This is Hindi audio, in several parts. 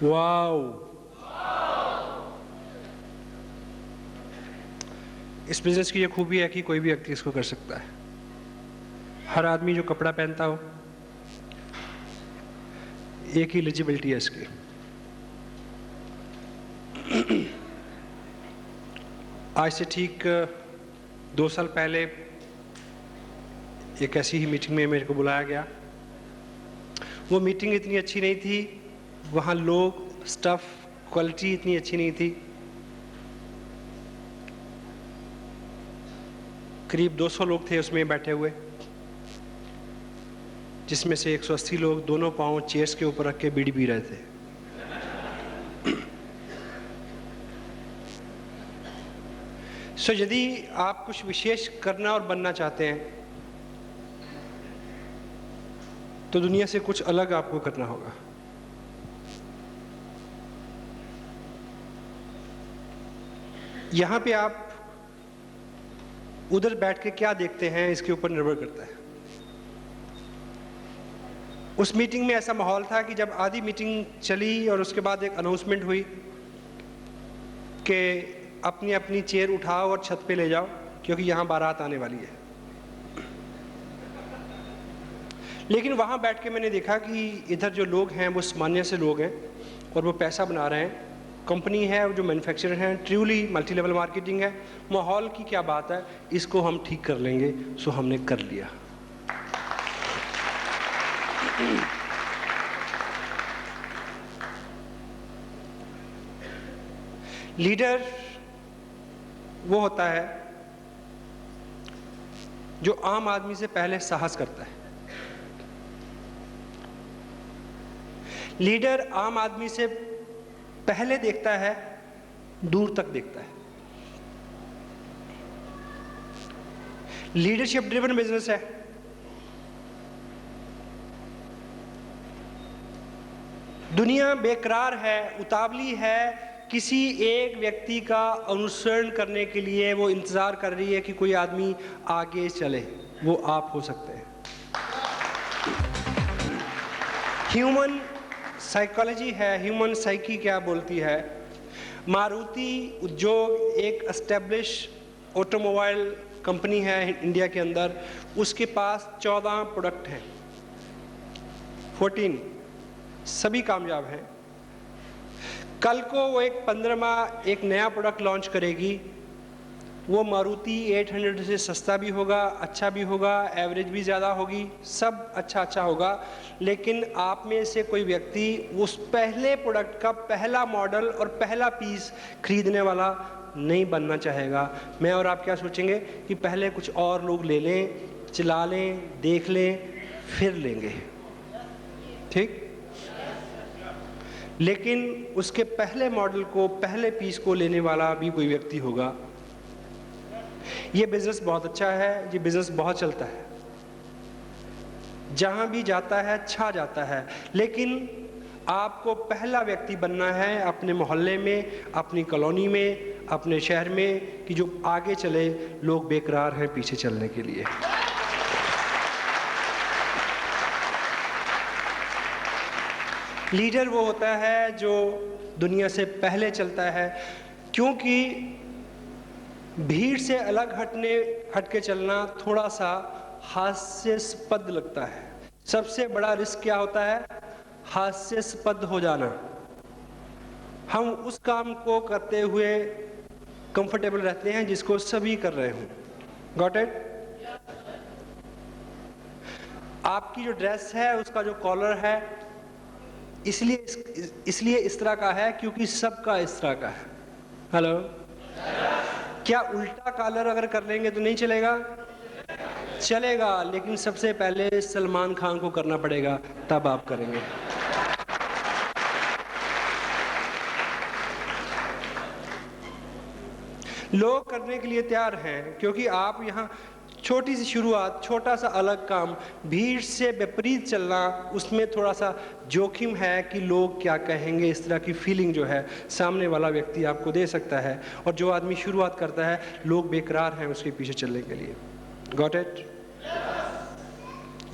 वाओ! इस बिजनेस की ये खूबी है कि कोई भी व्यक्ति इसको कर सकता है। हर आदमी जो कपड़ा पहनता हो, एक ही एलिजिबिलिटी है इसकी। आज से ठीक 2 साल पहले एक ऐसी ही मीटिंग में मेरे को बुलाया गया। वो मीटिंग इतनी अच्छी नहीं थी, वहाँ लोग, स्टाफ, क्वालिटी इतनी अच्छी नहीं थी। करीब 200 लोग थे उसमें बैठे हुए, जिसमें से 180 लोग दोनों पांव चेयर्स के ऊपर रख के बीड़ी पी रहे थे। सो यदि आप कुछ विशेष करना और बनना चाहते हैं तो दुनिया से कुछ अलग आपको करना होगा। यहां पे आप उधर बैठ के क्या देखते हैं इसके ऊपर निर्भर करता है। उस मीटिंग में ऐसा माहौल था कि जब आधी मीटिंग चली और उसके बाद एक अनाउंसमेंट हुई कि अपनी अपनी चेयर उठाओ और छत पे ले जाओ क्योंकि यहां बारात आने वाली है। लेकिन वहां बैठ के मैंने देखा कि इधर जो लोग हैं वो सामान्य से लोग हैं और वो पैसा बना रहे हैं। कंपनी है, जो मैन्युफैक्चरर हैं, ट्रूली मल्टी लेवल मार्केटिंग है। माहौल की क्या बात है, इसको हम ठीक कर लेंगे। सो हमने कर लिया। लीडर वो होता है जो आम आदमी से पहले साहस करता है। लीडर आम आदमी से पहले देखता है, दूर तक देखता है। लीडरशिप ड्रिवन बिजनेस है। दुनिया बेकरार है, उतावली है, किसी एक व्यक्ति का अनुसरण करने के लिए वो इंतजार कर रही है कि कोई आदमी आगे चले। वो आप हो सकते हैं। ह्यूमन साइकोलॉजी है, ह्यूमन साइकी क्या बोलती है। मारुति उद्योग एक एस्टेब्लिश ऑटोमोबाइल कंपनी है इंडिया के अंदर। उसके पास 14 प्रोडक्ट हैं, 14, सभी कामयाब हैं। कल को वो एक 15वां एक नया प्रोडक्ट लॉन्च करेगी। वो मारुति 800 से सस्ता भी होगा, अच्छा भी होगा, एवरेज भी ज़्यादा होगी, सब अच्छा होगा। लेकिन आप में से कोई व्यक्ति उस पहले प्रोडक्ट का पहला मॉडल और पहला पीस खरीदने वाला नहीं बनना चाहेगा। मैं और आप क्या सोचेंगे कि पहले कुछ और लोग ले लें, चला लें, देख लें, फिर लेंगे, ठीक। लेकिन उसके पहले मॉडल को, पहले पीस को लेने वाला भी कोई व्यक्ति होगा। ये बिजनेस बहुत अच्छा है, ये बिजनेस बहुत चलता है, जहां भी जाता है छा जाता है। लेकिन आपको पहला व्यक्ति बनना है अपने मोहल्ले में, अपनी कॉलोनी में, अपने शहर में, कि जो आगे चले। लोग बेकरार हैं पीछे चलने के लिए। लीडर वो होता है जो दुनिया से पहले चलता है, क्योंकि भीड़ से अलग हट के चलना थोड़ा सा हास्यास्पद लगता है। सबसे बड़ा रिस्क क्या होता है? हास्यास्पद हो जाना। हम उस काम को करते हुए कंफर्टेबल रहते हैं जिसको सभी कर रहे हों। Got it? आपकी जो ड्रेस है, उसका जो कॉलर है, इसलिए इस तरह का है क्योंकि सबका इस तरह का है। हेलो, क्या उल्टा कॉलर अगर कर लेंगे तो नहीं चलेगा? चलेगा, लेकिन सबसे पहले सलमान खान को करना पड़ेगा, तब आप करेंगे। लोग करने के लिए तैयार हैं क्योंकि आप यहाँ छोटी सी शुरुआत, छोटा सा अलग काम, भीड़ से विपरीत चलना, उसमें थोड़ा सा जोखिम है कि लोग क्या कहेंगे। इस तरह की फीलिंग जो है सामने वाला व्यक्ति आपको दे सकता है। और जो आदमी शुरुआत करता है, लोग बेकरार हैं उसके पीछे चलने के लिए। Got it?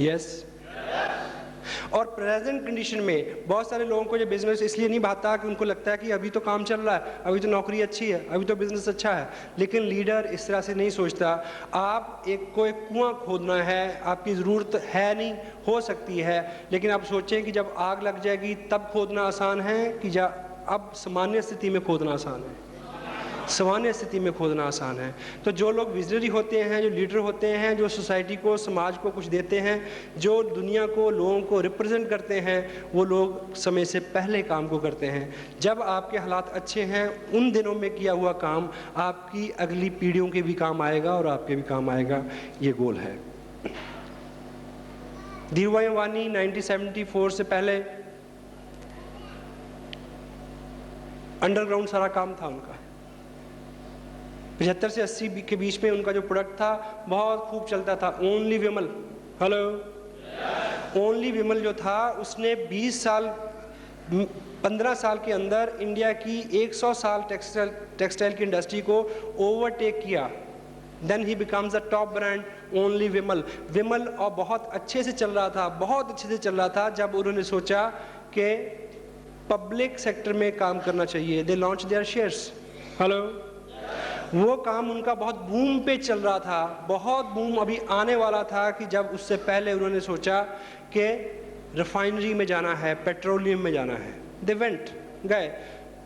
यस। और प्रेजेंट कंडीशन में बहुत सारे लोगों को ये बिजनेस इसलिए नहीं भाता कि उनको लगता है कि अभी तो काम चल रहा है, अभी तो नौकरी अच्छी है, अभी तो बिजनेस अच्छा है। लेकिन लीडर इस तरह से नहीं सोचता। आप एक कुआं खोदना है, आपकी ज़रूरत है नहीं, हो सकती है, लेकिन आप सोचें कि जब आग लग जाएगी तब खोदना आसान है कि अब सामान्य स्थिति में खोदना आसान है? सामान्य स्थिति में खोदना आसान है। तो जो लोग विजनरी होते हैं, जो लीडर होते हैं, जो सोसाइटी को, समाज को कुछ देते हैं, जो दुनिया को, लोगों को रिप्रेजेंट करते हैं, वो लोग समय से पहले काम को करते हैं। जब आपके हालात अच्छे हैं, उन दिनों में किया हुआ काम आपकी अगली पीढ़ियों के भी काम आएगा और आपके भी काम आएगा। ये गोल है। धीरूभाई अंबानी 1974 से पहले अंडरग्राउंड सारा काम था उनका। 75 से 80 के बीच में उनका जो प्रोडक्ट था बहुत खूब चलता था, ओनली विमल। हेलो, ओनली विमल जो था उसने 15 साल के अंदर इंडिया की 100 साल टेक्सटाइल की इंडस्ट्री को ओवरटेक किया। Then he becomes the top brand only Vimal. Vimal और बहुत अच्छे से चल रहा था, बहुत अच्छे से चल रहा था, जब उन्होंने सोचा कि पब्लिक सेक्टर में काम करना चाहिए। They launch their shares. Hello, वो काम उनका बहुत बूम पे चल रहा था, बहुत बूम अभी आने वाला था कि जब उससे पहले उन्होंने सोचा कि रिफाइनरी में जाना है, पेट्रोलियम में जाना है। दे वेंट, गए,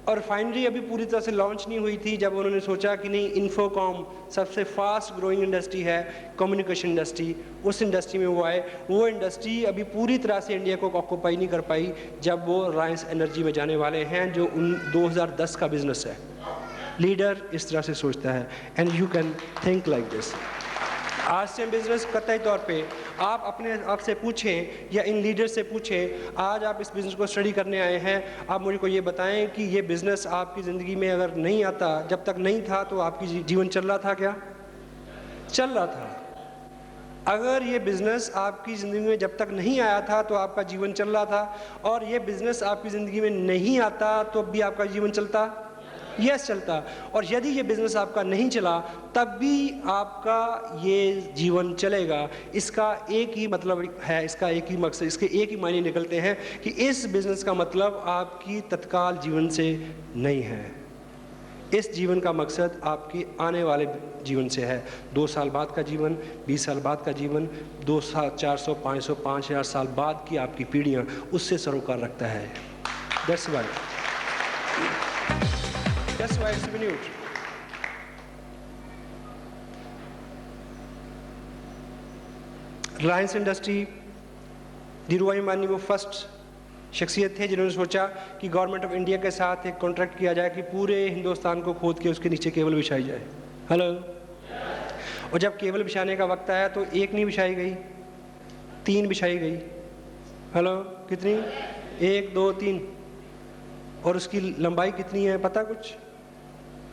और रिफाइनरी अभी पूरी तरह से लॉन्च नहीं हुई थी जब उन्होंने सोचा कि नहीं, इन्फोकॉम सबसे फास्ट ग्रोइंग इंडस्ट्री है, कम्युनिकेशन इंडस्ट्री, उस इंडस्ट्री में वो आए। वो इंडस्ट्री अभी पूरी तरह से इंडिया को ऑक्यूपाई नहीं कर पाई जब वो रिलायंस एनर्जी में जाने वाले हैं, जो 2010 का बिजनेस है। लीडर इस तरह से सोचता है, and you can think like this. आज से बिजनेस कतई तौर पे आप अपने आप से पूछें या इन लीडर से पूछें, आज आप इस बिज़नेस को स्टडी करने आए हैं, आप मुझे को ये बताएं कि ये बिज़नेस आपकी ज़िंदगी में अगर नहीं आता, जब तक नहीं था तो आपकी जीवन चल रहा था क्या? चल रहा था। अगर ये बिज़नेस आपकी ज़िंदगी में जब तक नहीं आया था तो आपका जीवन चल रहा था, और ये बिज़नेस आपकी ज़िंदगी में नहीं आता तो भी आपका जीवन चलता? यस, चलता। और यदि ये बिज़नेस आपका नहीं चला तब भी आपका ये जीवन चलेगा। इसका एक ही मतलब है, इसका एक ही मकसद, इसके एक ही मायने निकलते हैं कि इस बिज़नेस का मतलब आपकी तत्काल जीवन से नहीं है। इस जीवन का मकसद आपकी आने वाले जीवन से है। 2 साल बाद का जीवन, 20 साल बाद का जीवन, 200, 400, 500, 5000 साल बाद की आपकी पीढ़ियाँ, उससे सरोकार रखता है। That's why it's renewed. Reliance industry, Dhirubhai Ambani वो फर्स्ट शख्सियत थे जिन्होंने सोचा कि गवर्नमेंट ऑफ इंडिया के साथ एक कॉन्ट्रैक्ट किया जाए कि पूरे हिंदुस्तान को खोद के उसके नीचे केबल बिछाई जाए। हेलो, और जब केबल बिछाने का वक्त आया तो एक नहीं बिछाई गई, 3 बिछाई गई। हेलो, कितनी? 1, 2, 3। और उसकी लंबाई कितनी है पता कुछ?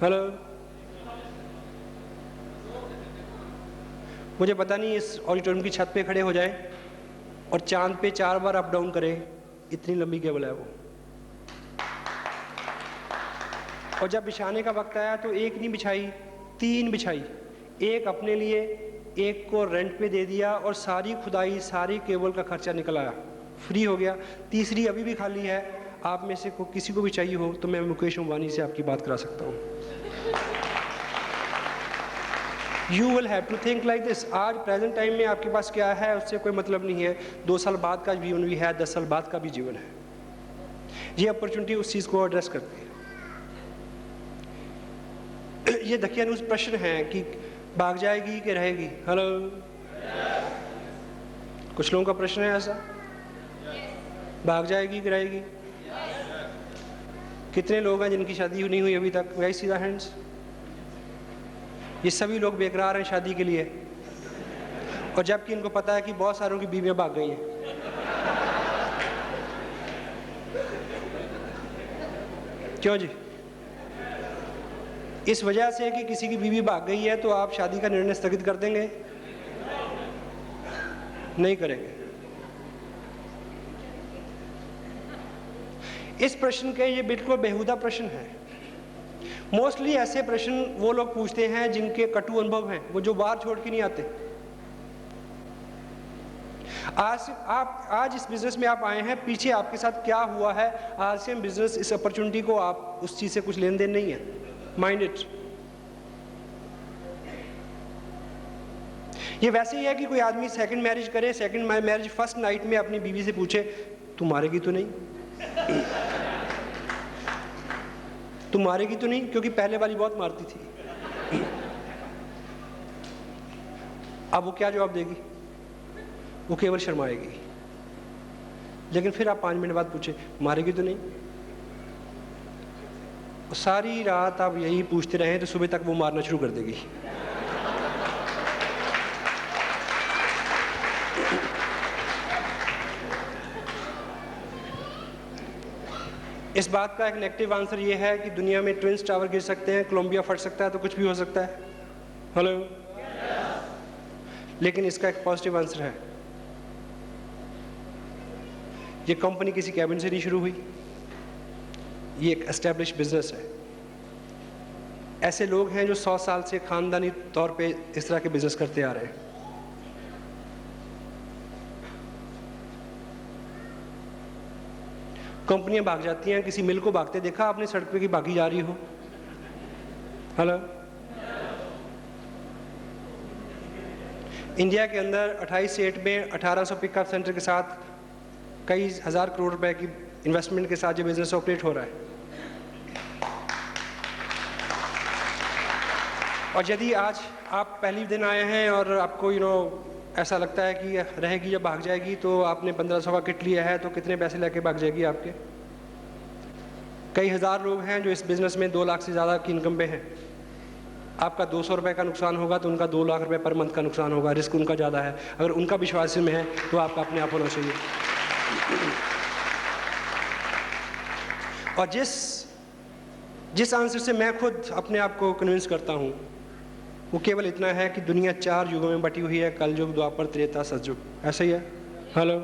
हेलो, मुझे पता नहीं, इस ऑडिटोरियम की छत पे खड़े हो जाए और चांद पे 4 बार अप डाउन करें, इतनी लंबी केबल है वो। और जब बिछाने का वक्त आया तो 1 नहीं बिछाई, 3 बिछाई। 1 अपने लिए, 1 को रेंट पे दे दिया, और सारी खुदाई, सारी केबल का खर्चा निकल आया, फ्री हो गया। तीसरी अभी भी खाली है। आप में से किसी को भी चाहिए हो तो मैं मुकेश अंबानी से आपकी बात करा सकता हूँ। You will have to think like this। आज प्रेजेंट टाइम में आपके पास क्या है उससे कोई मतलब नहीं है। 2 साल बाद का जीवन भी है, 10 साल बाद का भी जीवन है। ये अपॉर्चुनिटी उस चीज़ को एड्रेस करती है। ये धकिया न्यूज़ प्रश्न है कि भाग जाएगी कि रहेगी। हेलो, कुछ लोगों का प्रश्न है ऐसा, भाग जाएगी कि रहेगी? कितने लोग हैं जिनकी शादी नहीं हुई अभी तक? वही सीधा हैंड्स। ये सभी लोग बेकरार हैं शादी के लिए, और जबकि इनको पता है कि बहुत सारों की बीवियां भाग गई हैं। क्यों जी? इस वजह से कि किसी की बीवी भाग गई है तो आप शादी का निर्णय स्थगित कर देंगे? नहीं करेंगे। इस प्रश्न के ये बिल्कुल बेहुदा प्रश्न है। मोस्टली ऐसे प्रश्न वो लोग पूछते हैं जिनके कटु अनुभव हैं, वो जो बाहर छोड़ के नहीं आते। आज इस बिजनेस में आप आए हैं, पीछे आपके साथ क्या हुआ है, RCM बिजनेस इस अपॉर्चुनिटी को, आप उस चीज से कुछ लेन देन नहीं है, माइंड इट। ये वैसे ही है कि कोई आदमी सेकंड मैरिज करे, सेकंड मैरिज फर्स्ट नाइट में अपनी बीवी से पूछे तू मारेगी तो नहीं, तू मारेगी तो नहीं, क्योंकि पहले वाली बहुत मारती थी। अब वो क्या जवाब देगी? वो केवल शर्माएगी। लेकिन फिर आप 5 मिनट बाद पूछे मारेगी तो नहीं, सारी रात आप यही पूछते रहे तो सुबह तक वो मारना शुरू कर देगी। इस बात का एक नेगेटिव आंसर ये है कि दुनिया में ट्विंस टावर गिर सकते हैं, कोलंबिया फट सकता है, तो कुछ भी हो सकता है। हेलो, लेकिन इसका एक पॉजिटिव आंसर है, ये कंपनी किसी कैबिन से नहीं शुरू हुई, ये एक एस्टेब्लिश बिजनेस है। ऐसे लोग हैं जो 100 साल से खानदानी तौर पे इस तरह के बिजनेस करते आ रहे हैं। कंपनियां भाग जाती हैं, किसी मिल को भागते देखा आपने सड़क पे की भागी जा रही हो? हेलो, इंडिया के अंदर 28 स्टेट में 1800 पिकअप सेंटर के साथ कई हज़ार करोड़ रुपए की इन्वेस्टमेंट के साथ ये बिजनेस ऑपरेट हो रहा है। और यदि आज आप पहली दिन आए हैं और आपको ऐसा लगता है कि रहेगी या भाग जाएगी, तो आपने 1500 का किट लिया है, तो कितने पैसे लेके भाग जाएगी आपके? कई हज़ार लोग हैं जो इस बिज़नेस में 2 लाख से ज़्यादा की इनकम पे हैं। आपका 200 रुपये का नुकसान होगा तो उनका 2 लाख रुपए पर मंथ का नुकसान होगा, रिस्क उनका ज़्यादा है। अगर उनका विश्वास में है तो आपका अपने आप होना चाहिए। और जिस आंसर से मैं खुद अपने आप को कन्विंस करता हूँ वो केवल इतना है कि दुनिया 4 युगों में बटी हुई है, कल युग, द्वापर, त्रेता, सतयुग, ऐसा ही है। हेलो,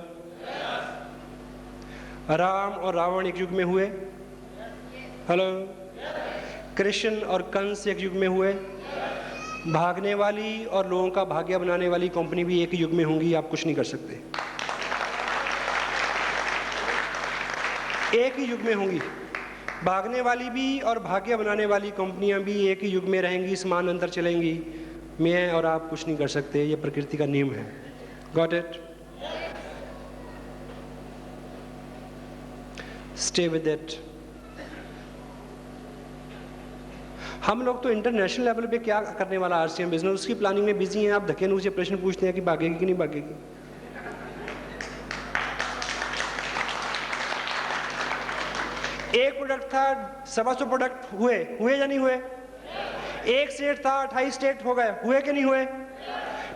राम और रावण एक युग में हुए। हेलो, कृष्ण और कंस एक युग में हुए। भागने वाली और लोगों का भाग्य बनाने वाली कंपनी भी एक युग में होंगी, आप कुछ नहीं कर सकते। एक ही युग में होंगी, भागने वाली भी और भाग्य बनाने वाली कंपनियां भी एक ही युग में रहेंगी, समान अंतर चलेंगी। मैं और आप कुछ नहीं कर सकते, ये प्रकृति का नियम है। Got it? Stay with it. हम लोग तो इंटरनेशनल लेवल पे क्या करने वाला RCM बिजनेस, उसकी प्लानिंग में बिजी हैं। आप धक्के मुझे प्रश्न पूछते हैं कि भागेगी कि नहीं भागेगी। एक प्रोडक्ट था, 125 प्रोडक्ट हुए या नहीं हुए? एक स्टेट था, 28 स्टेट हो गए, हुए कि नहीं हुए?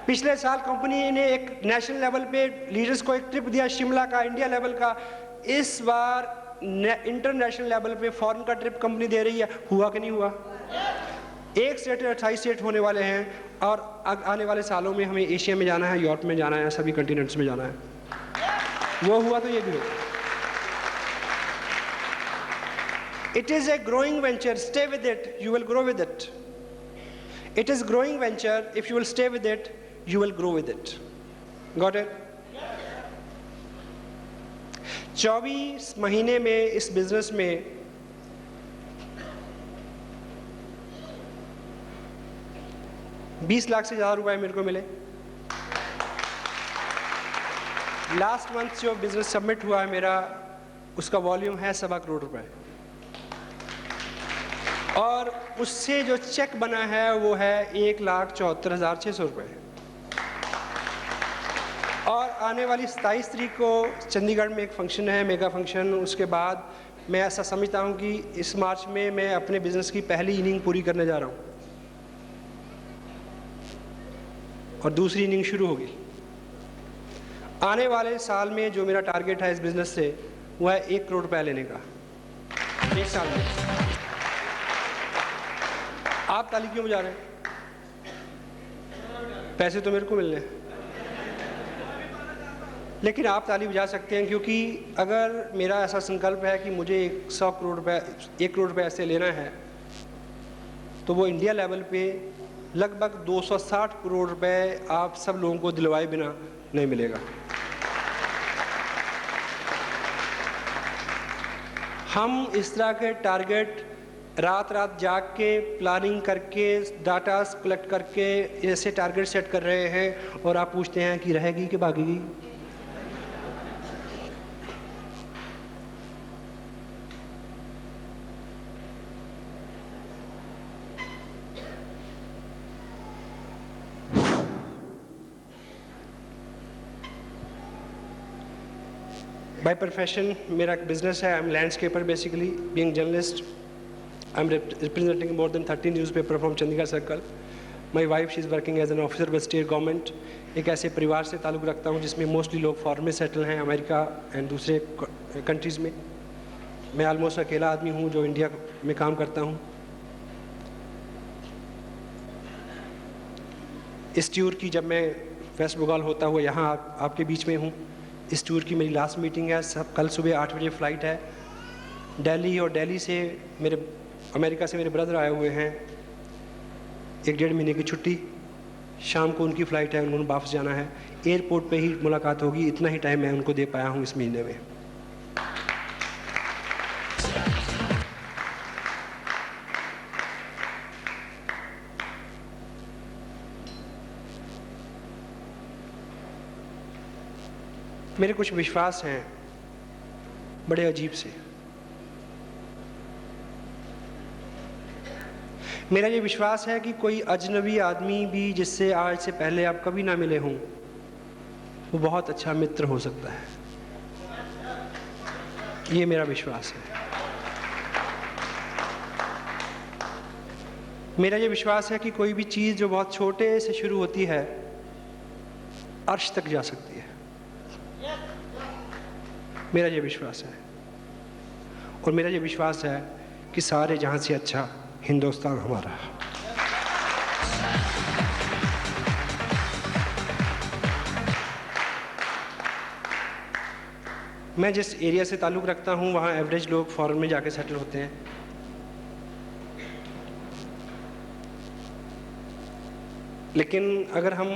पिछले साल कंपनी ने एक नेशनल लेवल पे लीडर्स को एक ट्रिप दिया, शिमला का, इंडिया लेवल का। इस बार इंटरनेशनल लेवल पे फॉरेन का ट्रिप कंपनी दे रही है, हुआ कि नहीं हुआ? एक स्टेट 28 स्टेट होने वाले हैं, और आने वाले सालों में हमें एशिया में जाना है, यूरोप में जाना है, सभी कंटिनेंट्स में जाना है। वो हुआ तो ये भी हुआ। It is a growing venture. Stay with it. You will grow with it. It is growing venture. If you will stay with it, you will grow with it. Got it? 24 महीने में इस बिजनेस में 20 लाख से ज़्यादा रुपए मेरे को मिले। लास्ट मंथ जो बिजनेस सबमिट हुआ है मेरा, उसका वॉल्यूम है 1.25 करोड़ रुपए, और उससे जो चेक बना है वो है 1,74,600 रुपये। और आने वाली 27 तारीख को चंडीगढ़ में एक फंक्शन है, मेगा फंक्शन। उसके बाद मैं ऐसा समझता हूँ कि इस मार्च में मैं अपने बिजनेस की पहली इनिंग पूरी करने जा रहा हूँ और दूसरी इनिंग शुरू होगी। आने वाले साल में जो मेरा टारगेट है इस बिजनेस से, वो है 1 करोड़ रुपया लेने का, 1 साल में। आप ताली क्यों बजा रहे हैं? पैसे तो मेरे को मिलने हैं, लेकिन आप ताली बजा सकते हैं, क्योंकि अगर मेरा ऐसा संकल्प है कि मुझे 1 करोड़ रुपए ऐसे लेना है, तो वो इंडिया लेवल पे लगभग 260 करोड़ रुपए आप सब लोगों को दिलवाए बिना नहीं मिलेगा। हम इस तरह के टारगेट रात रात जाग के प्लानिंग करके डाटा कलेक्ट करके ऐसे टारगेट सेट कर रहे हैं और आप पूछते हैं कि रहेगी कि भागेगी। बाय प्रोफेशन मेरा एक बिजनेस है। I am landscaper basically, being journalist. I am representing more than 30 newspaper from Chandigarh Circle. My wife, she is working as an officer with state government. एक ऐसे परिवार से ताल्लुक़ रखता हूँ जिसमें मोस्टली लोग फॉरेन में सेटल हैं, अमेरिका एंड दूसरे कंट्रीज़ में। मैं ऑलमोस्ट अकेला आदमी हूँ जो इंडिया में काम करता हूँ। इस टूर की जब मैं वेस्ट बंगाल होता हुआ यहाँ आपके बीच में हूँ, इस टूर की मेरी लास्ट मीटिंग है। सब कल सुबह 8 बजे फ़्लाइट है दिल्ली, और दिल्ली से अमेरिका से मेरे ब्रदर आए हुए हैं। 1-1.5 महीने की छुट्टी, शाम को उनकी फ़्लाइट है, उन्होंने वापस जाना है। एयरपोर्ट पे ही मुलाकात होगी, इतना ही टाइम मैं उनको दे पाया हूँ इस महीने में। मेरे कुछ विश्वास हैं बड़े अजीब से। मेरा ये विश्वास है कि कोई अजनबी आदमी भी जिससे आज से पहले आप कभी ना मिले हों, वो बहुत अच्छा मित्र हो सकता है। ये मेरा विश्वास है। मेरा ये विश्वास है कि कोई भी चीज़ जो बहुत छोटे से शुरू होती है, अर्श तक जा सकती है। मेरा ये विश्वास है। और मेरा ये विश्वास है कि सारे जहां से अच्छा हिंदुस्तान हमारा। मैं जिस एरिया से ताल्लुक़ रखता हूं, वहां एवरेज लोग फॉरेन में जाके सेटल होते हैं। लेकिन अगर हम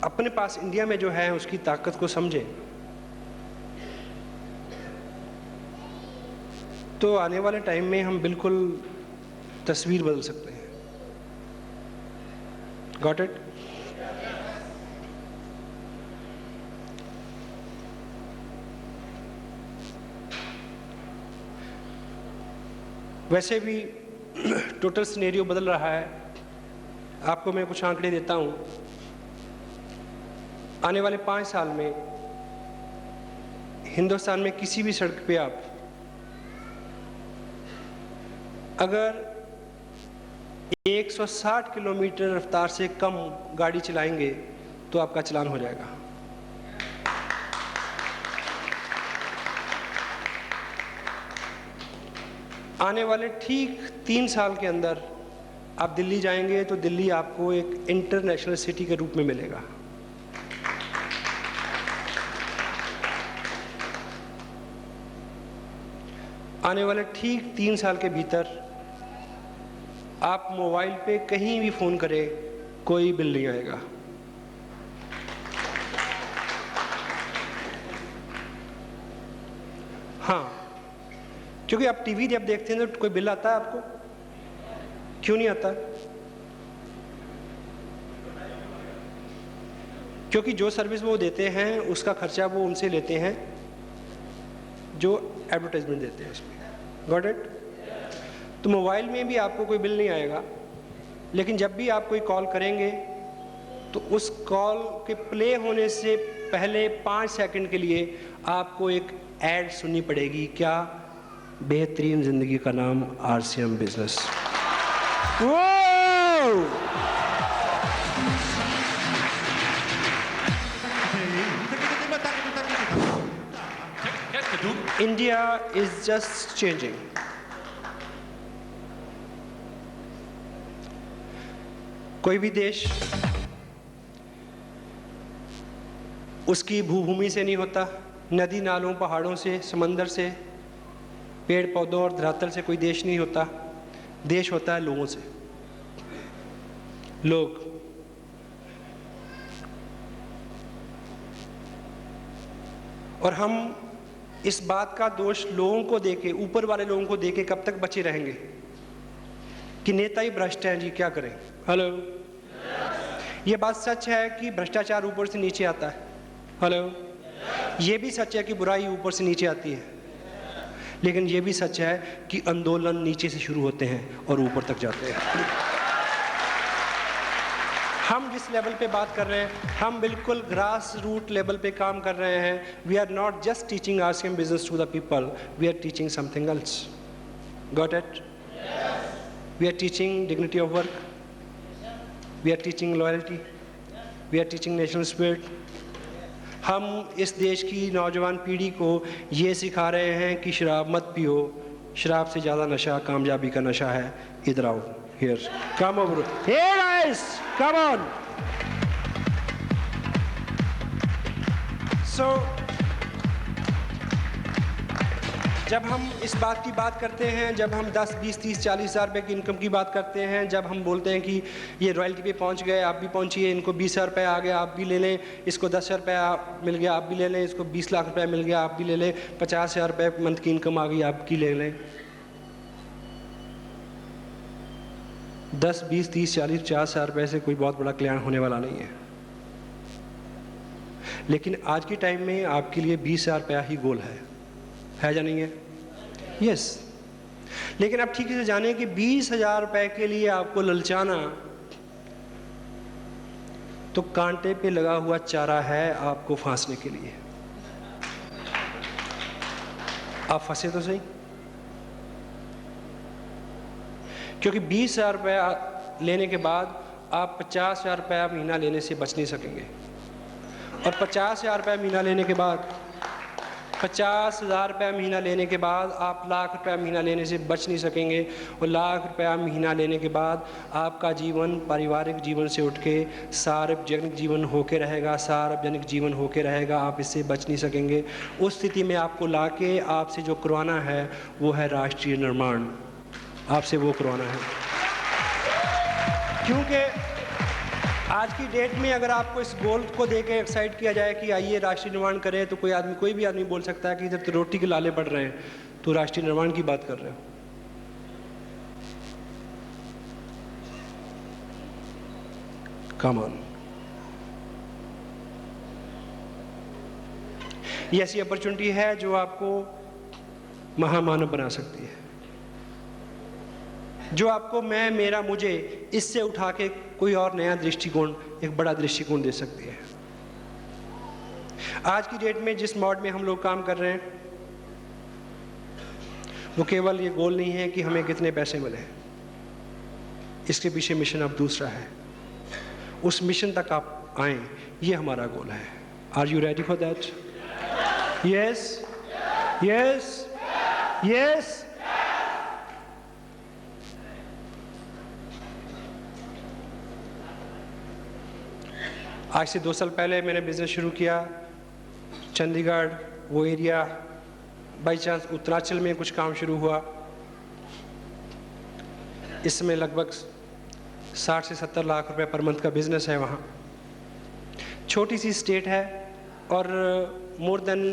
अपने पास इंडिया में जो है उसकी ताकत को समझें, तो आने वाले टाइम में हम बिल्कुल तस्वीर बदल सकते हैं। Got it? वैसे भी टोटल सिनेरियो बदल रहा है। आपको मैं कुछ आंकड़े देता हूं। आने वाले 5 साल में हिंदुस्तान में किसी भी सड़क पे आप अगर 160 किलोमीटर रफ्तार से कम गाड़ी चलाएंगे तो आपका चालान हो जाएगा। आने वाले ठीक 3 साल के अंदर आप दिल्ली जाएंगे तो दिल्ली आपको एक इंटरनेशनल सिटी के रूप में मिलेगा। आने वाले ठीक 3 साल के भीतर आप मोबाइल पे कहीं भी फ़ोन करें, कोई बिल नहीं आएगा। हाँ, क्योंकि आप टीवी जब देखते हैं तो कोई बिल आता है आपको? क्यों नहीं आता? क्योंकि जो सर्विस वो देते हैं उसका खर्चा वो उनसे लेते हैं जो एडवर्टाइजमेंट देते हैं उसमें। Got it? तो मोबाइल में भी आपको कोई बिल नहीं आएगा, लेकिन जब भी आप कोई कॉल करेंगे तो उस कॉल के प्ले होने से पहले 5 सेकंड के लिए आपको एक ऐड सुननी पड़ेगी। क्या? बेहतरीन ज़िंदगी का नाम RCM business. India is just changing. कोई भी देश उसकी भूभूमि से नहीं होता, नदी नालों, पहाड़ों से, समंदर से, पेड़ पौधों और धरातल से कोई देश नहीं होता। देश होता है लोगों से। लोग और हम इस बात का दोष लोगों को देके, ऊपर वाले लोगों को देके कब तक बचे रहेंगे कि नेता ही भ्रष्ट हैं जी, क्या करें? हेलो, ये बात सच है कि भ्रष्टाचार ऊपर से नीचे आता है। हेलो, ये भी सच है कि बुराई ऊपर से नीचे आती है, लेकिन ये भी सच है कि आंदोलन नीचे से शुरू होते हैं और ऊपर तक जाते हैं। हम जिस लेवल पे बात कर रहे हैं, हम बिल्कुल ग्रास रूट लेवल पे काम कर रहे हैं। We are not just teaching RCM business to the people, we are teaching something else. Got it? We are teaching dignity of work, we are teaching loyalty, we are teaching national spirit. हम इस देश की नौजवान पीढ़ी को ये सिखा रहे हैं कि शराब मत पियो, शराब से ज़्यादा नशा कामयाबी का नशा है। इधर आओ, here, come over, hey guys, come on. So, जब हम इस बात की बात करते हैं, जब हम 10, 20, 30, 40 हज़ार रुपये की इनकम की बात करते हैं, जब हम बोलते हैं कि ये रॉयल्टी पे पहुंच गए, आप भी पहुंचिए, इनको 20,000 रुपये आ गया, आप भी ले लें, इसको 10,000 रुपये मिल गया, आप भी ले लें, इसको 20 लाख रुपये मिल गया, आप भी ले लें, 50,000 रुपये मंथ की इनकम आ गई, आप की ले लें। 10, 20, 30, 40, 50,000 रुपये से कोई बहुत बड़ा कल्याण होने वाला नहीं है। लेकिन आज के टाइम में आपके लिए 20,000 रुपया ही गोल है या नहीं है? यस। लेकिन आप ठीक से जाने कि 20,000 रुपये के लिए आपको ललचाना तो कांटे पे लगा हुआ चारा है आपको फांसने के लिए। आप फंसे तो सही, क्योंकि 20,000 रुपया लेने के बाद आप 50,000 रुपया महीना लेने से बच नहीं सकेंगे, और 50,000 रुपया महीना लेने के बाद 50,000 रुपया महीना लेने के बाद आप लाख रुपया महीना लेने से बच नहीं सकेंगे, और लाख रुपया महीना लेने के बाद आपका जीवन पारिवारिक जीवन से उठ के सार्वजनिक जीवन होके रहेगा, सार्वजनिक जीवन होके रहेगा, आप इससे बच नहीं सकेंगे। उस स्थिति में आपको लाके आपसे जो करवाना है वो है राष्ट्रीय निर्माण, आपसे वो करवाना है। क्योंकि आज की डेट में अगर आपको इस गोल को देकर एक्साइट किया जाए कि आइए राष्ट्रीय निर्माण करें, तो कोई भी आदमी बोल सकता है कि इधर तो रोटी के लाले पड़ रहे हैं, तो राष्ट्रीय निर्माण की बात कर रहे हो। Come on. ये ऐसी अपॉर्चुनिटी है जो आपको महामानव बना सकती है, जो आपको मैं, मेरा, मुझे इससे उठा के कोई और नया दृष्टिकोण, एक बड़ा दृष्टिकोण दे सकती है। आज की डेट में जिस मोड में हम लोग काम कर रहे हैं, वो केवल ये गोल नहीं है कि हमें कितने पैसे मिले, इसके पीछे मिशन अब दूसरा है। उस मिशन तक आप आएं, ये हमारा गोल है। Are you ready for that? Yes, yes, yes. आज से 2 साल पहले मैंने बिज़नेस शुरू किया चंडीगढ़, वो एरिया, बाई चांस उत्तरांचल में कुछ काम शुरू हुआ। इसमें लगभग 60 से 70 लाख रुपए पर मंथ का बिज़नेस है वहाँ। छोटी सी स्टेट है और मोर देन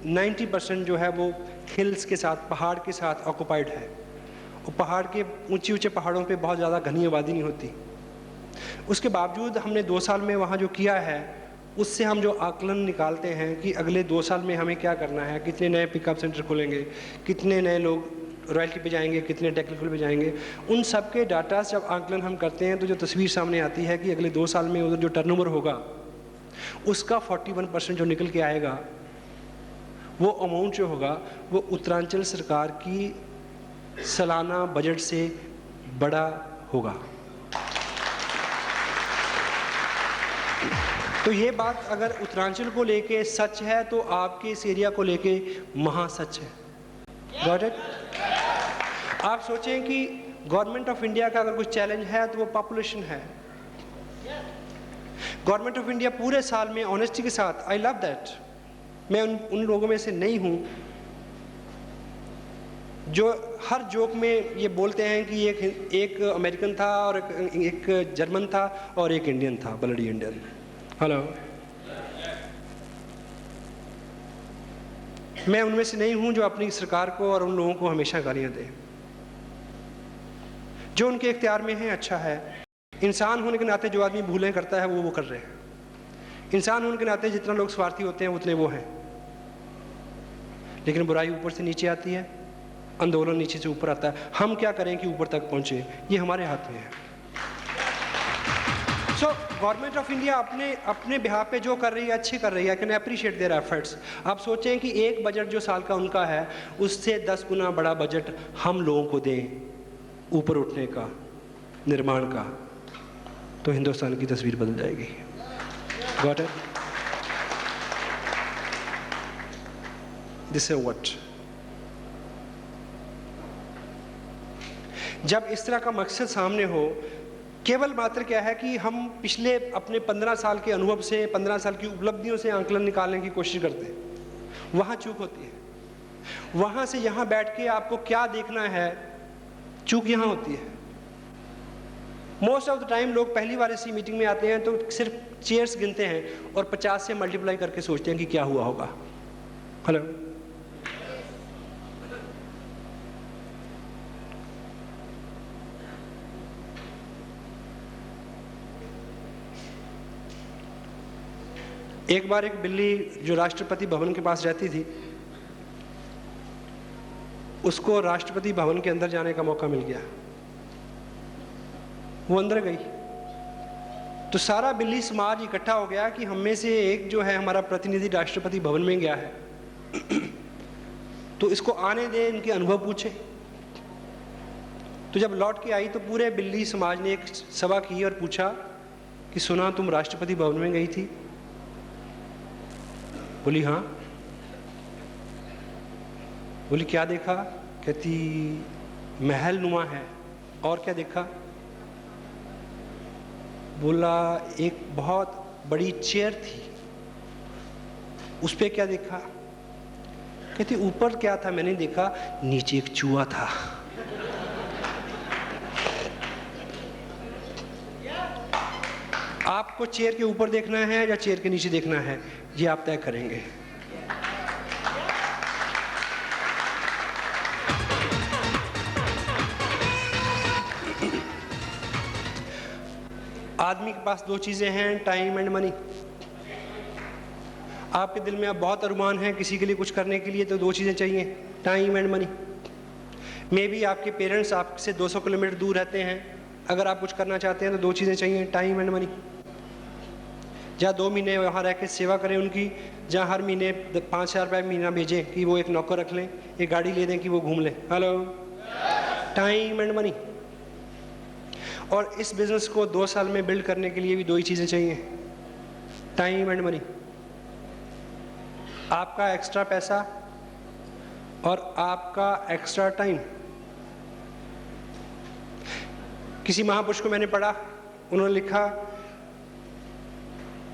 90% जो है वो हिल्स के साथ, पहाड़ के साथ ऑक्युपाइड है, और पहाड़ के ऊंचे ऊंचे पहाड़ों पे बहुत ज़्यादा घनी आबादी नहीं होती। उसके बावजूद हमने 2 साल में वहाँ जो किया है, उससे हम जो आकलन निकालते हैं कि अगले 2 साल में हमें क्या करना है, कितने नए पिकअप सेंटर खोलेंगे, कितने नए लोग रॉयल्टी पे जाएंगे, कितने टेक्निकल पे जाएंगे, उन सब के डाटा जब आकलन हम करते हैं तो जो तस्वीर सामने आती है कि अगले 2 साल में उधर जो टर्नओवर होगा उसका 41% जो निकल के आएगा, वो अमाउंट जो होगा वो उत्तरांचल सरकार की सालाना बजट से बड़ा होगा। तो ये बात अगर उत्तरांचल को लेके सच है तो आपके इस एरिया को लेके महासच है। Got it? आप सोचें कि गवर्नमेंट ऑफ इंडिया का अगर कुछ चैलेंज है तो वो पॉपुलेशन है। गवर्नमेंट ऑफ इंडिया पूरे साल में ऑनेस्टी के साथ, आई लव दैट, मैं उन लोगों में से नहीं हूं जो हर जोक में ये बोलते हैं कि एक अमेरिकन था और एक जर्मन था और एक इंडियन था, ब्लडी इंडियन। हेलो, मैं उनमें से नहीं हूं जो अपनी सरकार को और उन लोगों को हमेशा गालियां दें। जो उनके इख्तियार में है अच्छा है। इंसान होने के नाते जो आदमी भूलें करता है वो कर रहे हैं। इंसान होने के नाते जितना लोग स्वार्थी होते हैं उतने वो हैं। लेकिन बुराई ऊपर से नीचे आती है, आंदोलन नीचे से ऊपर आता है। हम क्या करें कि ऊपर तक पहुंचे, ये हमारे हाथ में है। सो गवर्नमेंट ऑफ इंडिया अपने बिहार पे जो कर रही है अच्छी कर रही है। I can appreciate their efforts. आप सोचें कि एक बजट जो साल का उनका है उससे 10 गुना बड़ा बजट हम लोगों को दें ऊपर उठने का, निर्माण का, तो हिंदुस्तान की तस्वीर बदल जाएगी। Got it? This is what. जब इस तरह का मकसद सामने हो, केवल मात्र क्या है कि हम पिछले अपने 15 साल के अनुभव से, 15 साल की उपलब्धियों से आंकलन निकालने की कोशिश करते हैं। वहाँ चूक होती है। वहाँ से यहाँ बैठ के आपको क्या देखना है, चूक यहाँ होती है। मोस्ट ऑफ द टाइम लोग पहली बार इसी मीटिंग में आते हैं तो सिर्फ चेयर्स गिनते हैं और 50 से मल्टीप्लाई करके सोचते हैं कि क्या हुआ होगा। हेलो, एक बार एक बिल्ली जो राष्ट्रपति भवन के पास रहती थी, उसको राष्ट्रपति भवन के अंदर जाने का मौका मिल गया। वो अंदर गई तो सारा बिल्ली समाज इकट्ठा हो गया कि हम में से एक जो है हमारा प्रतिनिधि राष्ट्रपति भवन में गया है तो इसको आने दे, इनके अनुभव पूछे। तो जब लौट के आई तो पूरे बिल्ली समाज ने एक सभा की और पूछा कि सुना तुम राष्ट्रपति भवन में गई थी? बोली हाँ। बोली क्या देखा? कहती महल नुमा है। और क्या देखा? बोला एक बहुत बड़ी चेयर थी। उस पे क्या देखा? कहती ऊपर क्या था मैंने देखा, नीचे एक चूहा था। आपको चेयर के ऊपर देखना है या चेयर के नीचे देखना है, ये आप तय करेंगे। आदमी के पास दो चीजें हैं, टाइम एंड मनी। आपके दिल में अब बहुत अरमान है किसी के लिए कुछ करने के लिए, तो दो चीजें चाहिए, time and money. May be आपके पेरेंट्स आपसे 200 किलोमीटर दूर रहते हैं, अगर आप कुछ करना चाहते हैं तो दो चीजें चाहिए, टाइम एंड मनी। जहाँ 2 महीने वहाँ रह के सेवा करें उनकी, जहाँ हर महीने 5,000 रुपये महीना भेजें कि वो एक नौकर रख लें, एक गाड़ी ले दें कि वो घूम लें। Hello, time and money. और इस बिजनेस को 2 साल में बिल्ड करने के लिए भी दो ही चीज़ें चाहिए, टाइम एंड मनी। आपका एक्स्ट्रा पैसा और आपका एक्स्ट्रा टाइम। किसी महापुरुष को मैंने पढ़ा, उन्होंने लिखा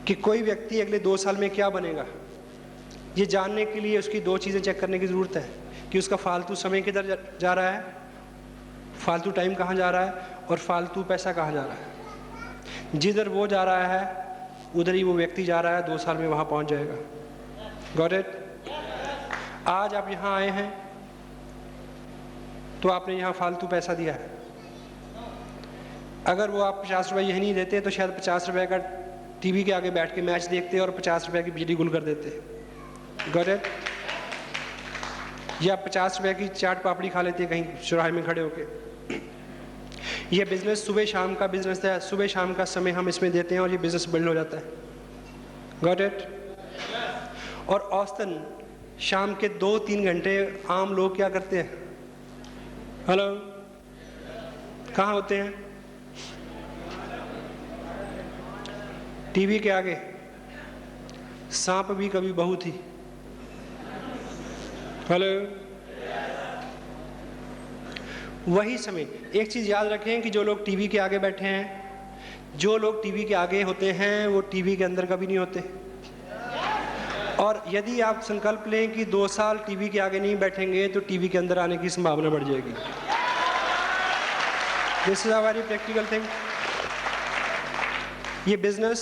कि कोई व्यक्ति अगले 2 साल में क्या बनेगा, ये जानने के लिए उसकी दो चीज़ें चेक करने की ज़रूरत है कि उसका फालतू समय किधर जा रहा है, फालतू टाइम कहाँ जा रहा है, और फालतू पैसा कहाँ जा रहा है। जिधर वो जा रहा है उधर ही वो व्यक्ति जा रहा है, 2 साल में वहाँ पहुँच जाएगा। Got it? आज आप यहाँ आए हैं तो आपने यहाँ फालतू पैसा दिया है। अगर वो आप 50 रुपये यही नहीं देते तो शायद 50 रुपये का टीवी के आगे बैठ के मैच देखते और 50 रुपये की बिजली गुल कर देते। Got it? या 50 रुपये की चाट पापड़ी खा लेते कहीं चौराहे में खड़े होके। ये बिजनेस सुबह शाम का बिजनेस है, सुबह शाम का समय हम इसमें देते हैं और ये बिजनेस बिल्ड हो जाता है। Got it? और औसतन शाम के 2-3 घंटे आम लोग क्या करते हैं? हेलो, कहाँ होते हैं? टीवी के आगे। सांप भी कभी बहू थी। हेलो, वही समय। एक चीज याद रखें कि जो लोग टीवी के आगे बैठे हैं, जो लोग टीवी के आगे होते हैं वो टीवी के अंदर कभी नहीं होते। और यदि आप संकल्प लें कि 2 साल टीवी के आगे नहीं बैठेंगे तो टीवी के अंदर आने की संभावना बढ़ जाएगी। This is a very practical thing. ये बिजनेस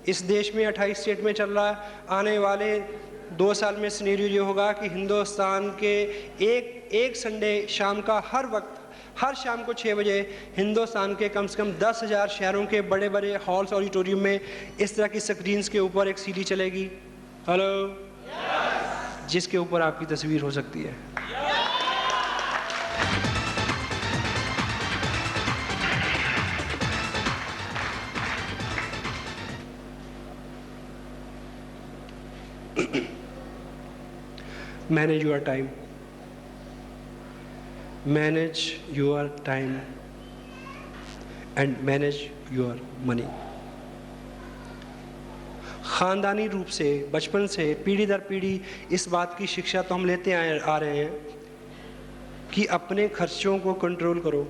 इस देश में 28 स्टेट में चल रहा है। आने वाले 2 साल में सिनेरियो ये होगा कि हिंदुस्तान के एक संडे शाम का हर वक्त, हर शाम को 6 बजे हिंदुस्तान के कम से कम 10,000 शहरों के बड़े बड़े हॉल्स ऑडिटोरियम में इस तरह की स्क्रीन्स के ऊपर एक सीडी चलेगी, हेलो, जिसके ऊपर आपकी तस्वीर हो सकती है। Manage your time. Manage your time and manage your money. ख़ानदानी रूप से बचपन से पीढ़ी दर पीढ़ी इस बात की शिक्षा तो हम लेते आ रहे हैं कि अपने खर्चों को कंट्रोल करो।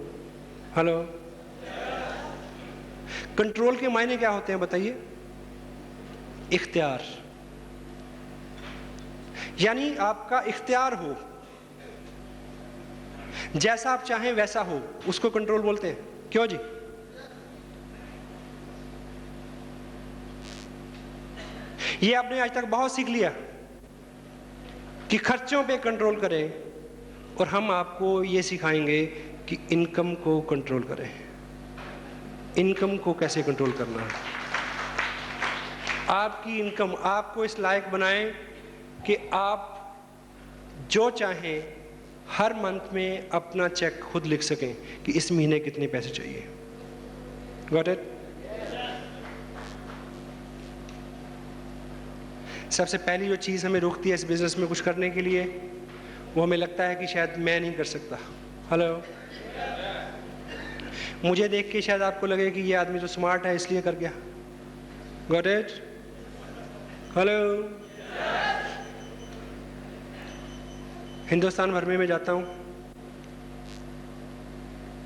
हेलो, कंट्रोल के मायने क्या होते हैं बताइए? इख्तियार, यानी आपका इख्तियार हो, जैसा आप चाहें वैसा हो, उसको कंट्रोल बोलते हैं। क्यों जी? ये आपने आज तक बहुत सीख लिया कि खर्चों पे कंट्रोल करें, और हम आपको ये सिखाएंगे कि इनकम को कंट्रोल करें। इनकम को कैसे कंट्रोल करना है? आपकी इनकम आपको इस लायक बनाएं कि आप जो चाहें हर मंथ में अपना चेक खुद लिख सकें कि इस महीने कितने पैसे चाहिए। Got it? सबसे पहली जो चीज़ हमें रोकती है इस बिज़नेस में कुछ करने के लिए, वो हमें लगता है कि शायद मैं नहीं कर सकता। हेलो, मुझे देख के शायद आपको लगे कि ये आदमी तो स्मार्ट है इसलिए कर गया। Got it? हेलो, हिंदुस्तान भर में मैं जाता हूँ,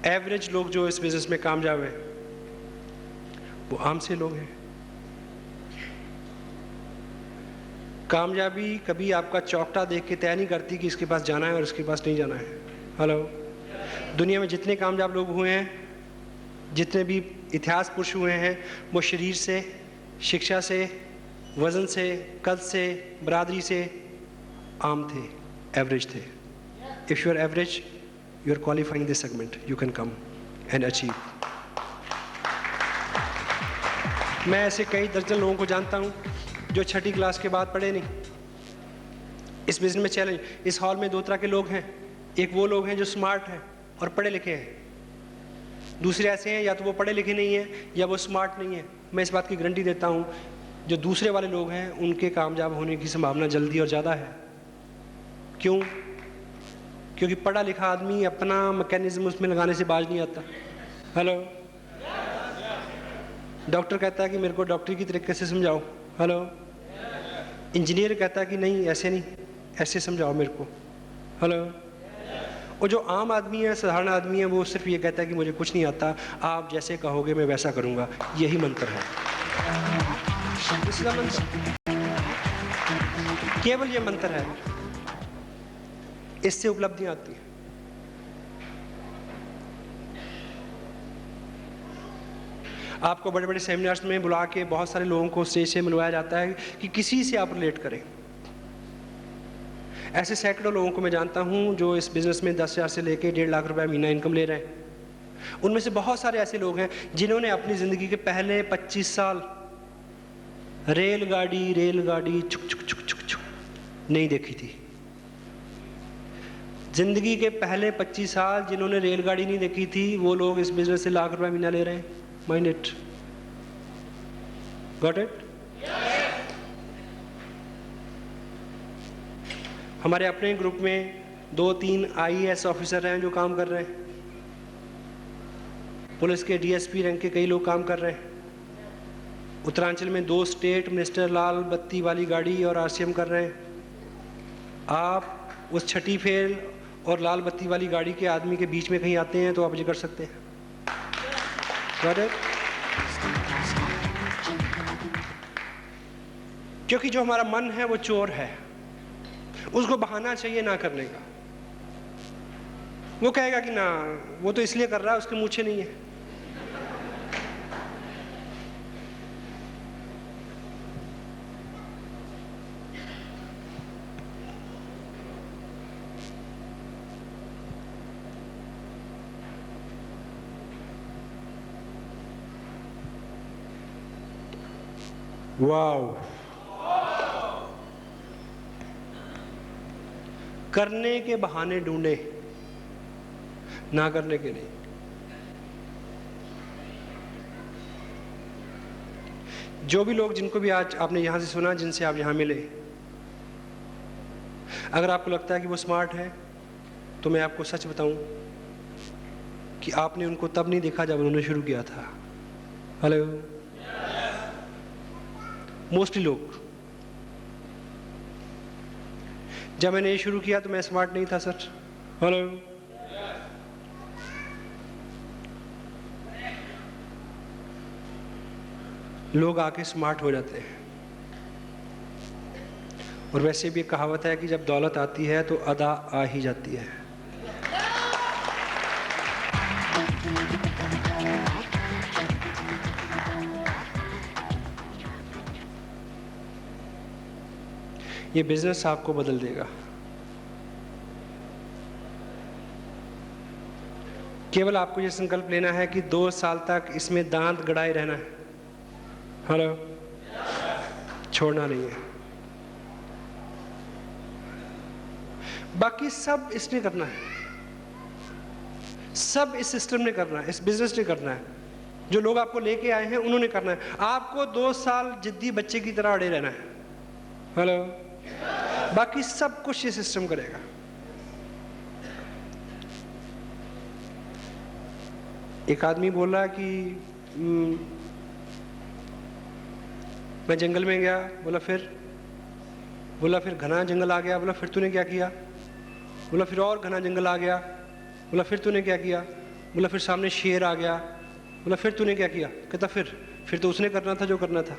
एवरेज लोग जो इस बिज़नेस में कामयाब हैं वो आम से लोग हैं। कामयाबी कभी आपका चौकटा देख के तय नहीं करती कि इसके पास जाना है और इसके पास नहीं जाना है। हेलो, दुनिया में जितने कामयाब लोग हुए हैं, जितने भी इतिहास पुरुष हुए हैं, वो शरीर से, शिक्षा से, वज़न से, कद से, बरादरी से आम थे, एवरेज थे। If you are average, you are qualifying this segment, you can come and achieve. मैं ऐसे कई दर्जन लोगों को जानता हूँ जो 6ठी क्लास के बाद पढ़े नहीं। इस बिज़नेस में चैलेंज, इस हॉल में 2 तरह के लोग हैं। एक वो लोग हैं जो स्मार्ट हैं और पढ़े लिखे हैं, दूसरे ऐसे हैं या तो वो पढ़े लिखे नहीं हैं या वो स्मार्ट नहीं है। मैं इस बात की गारंटी देता हूँ जो दूसरे वाले लोग हैं उनके कामयाब होने की संभावना जल्दी और ज़्यादा है। क्यों? क्योंकि पढ़ा लिखा आदमी अपना मैकेनिज्म उसमें लगाने से बाज नहीं आता। हेलो, डॉक्टर कहता है कि मेरे को डॉक्टरी की तरीके से समझाओ। हेलो, इंजीनियर कहता है कि नहीं ऐसे नहीं, ऐसे समझाओ मेरे को। हेलो, और जो आम आदमी है, साधारण आदमी है, वो सिर्फ ये कहता है कि मुझे कुछ नहीं आता, आप जैसे कहोगे मैं वैसा करूँगा। यही मंत्र है, इसका मंत्र, केवल ये मंत्र है, इससे उपलब्धियाँ आती हैं। आपको बड़े बड़े सेमिनार्स में बुला के बहुत सारे लोगों को स्टेज से मिलवाया जाता है कि किसी से आप रिलेट करें। ऐसे सैकड़ों लोगों को मैं जानता हूं जो इस बिज़नेस में 10,000 से लेके 1.5 लाख रुपए महीना इनकम ले रहे हैं। उनमें से बहुत सारे ऐसे लोग हैं जिन्होंने अपनी ज़िंदगी के पहले 25 साल रेलगाड़ी छुक छुक छुक छुक छुक नहीं देखी थी। ज़िंदगी के पहले 25 साल जिन्होंने रेलगाड़ी नहीं देखी थी, वो लोग इस बिज़नेस से लाख रुपए महीना ले रहे हैं। Mind it? Got it? हमारे अपने ग्रुप में 2-3 IAS ऑफिसर हैं जो काम कर रहे हैं। पुलिस के DSP रैंक के कई लोग काम कर रहे हैं। उत्तरांचल में 2 स्टेट मिनिस्टर लाल बत्ती वाली गाड़ी और RCM कर रहे हैं। आप उस 6ठी फेल और लाल बत्ती वाली गाड़ी के आदमी के बीच में कहीं आते हैं तो आप ये कर सकते हैं। क्योंकि जो हमारा मन है वो चोर है, उसको बहाना चाहिए ना करने का। वो कहेगा कि ना वो तो इसलिए कर रहा है, उसके मूछें नहीं है। वाव। करने के बहाने ढूंढे, ना करने के नहीं। जो भी लोग, जिनको भी आज आपने यहां से सुना, जिनसे आप यहां मिले, अगर आपको लगता है कि वो स्मार्ट है, तो मैं आपको सच बताऊं कि आपने उनको तब नहीं देखा जब उन्होंने शुरू किया था। हेलो। मोस्टली लोग, जब मैंने ये शुरू किया तो मैं स्मार्ट नहीं था सर। हेलो। लोग आके स्मार्ट हो जाते हैं। और वैसे भी एक कहावत है कि जब दौलत आती है तो अदा आ ही जाती है। ये बिजनेस आपको बदल देगा। केवल आपको ये संकल्प लेना है कि 2 साल तक इसमें दांत गड़ाए रहना है। हेलो। छोड़ना नहीं है। बाकी सब इसने करना है, सब इस सिस्टम ने करना है, इस बिजनेस ने करना है। जो लोग आपको लेके आए हैं उन्होंने करना है। आपको 2 साल जिद्दी बच्चे की तरह अड़े रहना है। हेलो। बाकी सब कुछ ये सिस्टम करेगा। एक आदमी बोल रहा है कि मैं जंगल में गया। बोला फिर घना जंगल आ गया। बोला फिर तूने क्या किया? बोला फिर और घना जंगल आ गया। बोला फिर तूने क्या किया? बोला फिर सामने शेर आ गया। बोला फिर तूने क्या किया? कहता फिर तो उसने करना था जो करना था।